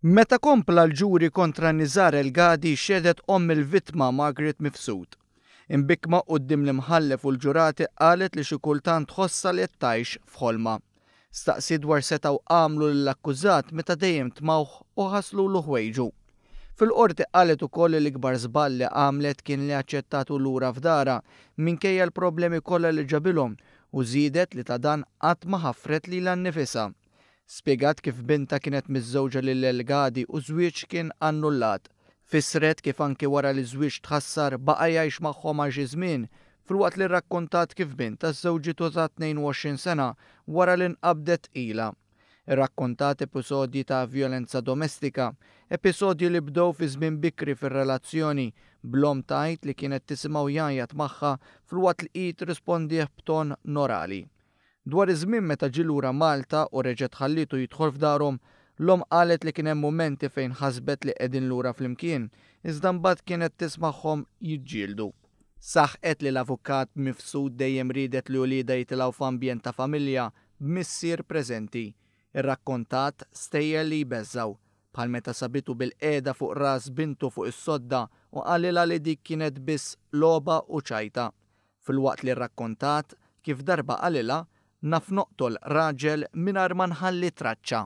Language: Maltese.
Meta kompla l-ġuri kontra Nizar El-Gadi xedet il-vittma Margaret Mifsud. Imbikma quddiem l-imħallef u l-ġurati qalet li xi kultant tħossha li qed tgħix f'ħolma. Staqsiet dwar setgħu għamlu lill-akkużat meta dejjem tmawh u ħassluhu ħwejġu. Fil-qorti qalet ukoll li l-ikbar żball li għamlet kien li aċċettatu lura f'dara minkejja l-problemi kollha li ġabilhom u żiedet li ta' dan qatt ma ħaffret lilha nnifisha. Spjegat kif binta kienet miżżewġa lil El-Gadi u żwieġ kien annullat. Fissret kif anki wara li żwieġ tħassar baqa' jgħix magħhom għal xi żmien filwaqt li rrakkontat kif binta żżewġitu ta' 22 sena wara li nqabdet ilha. Irrakkontat episodji ta' vjolenza domestika, episodji li bdew fi żmien bikri fir-relazzjoni bl-om tgħid li kienet tisimgħu jgħajjat magħha filwaqt li hi tirrispondih b'ton orali. Dwar iż-żmien meta ġie lura Malta u reġgħet ħallitu jidħol f'darhom, l-om qalet li kien hemm mumenti fejn ħasbet li qegħdin lura flimkien, iżda mbagħad kienet tismagħhom jiġġieldu. Saħqet li l-avukat Mifsud dejjem ridet li wliedha jitilgħu f'ambjent ta' familja b'missier preżenti. Irrakkontat stejjer li jbeżżaw bħal meta sabitu bil-qiegħda fuq ras bintu fuq is-sodda u qalilha li dik kienet biss logħba u ċajta. Filwaqt li rrakkontat kif darba qalilha naf noqtol raġel mingħajr ma nħalli traċċa.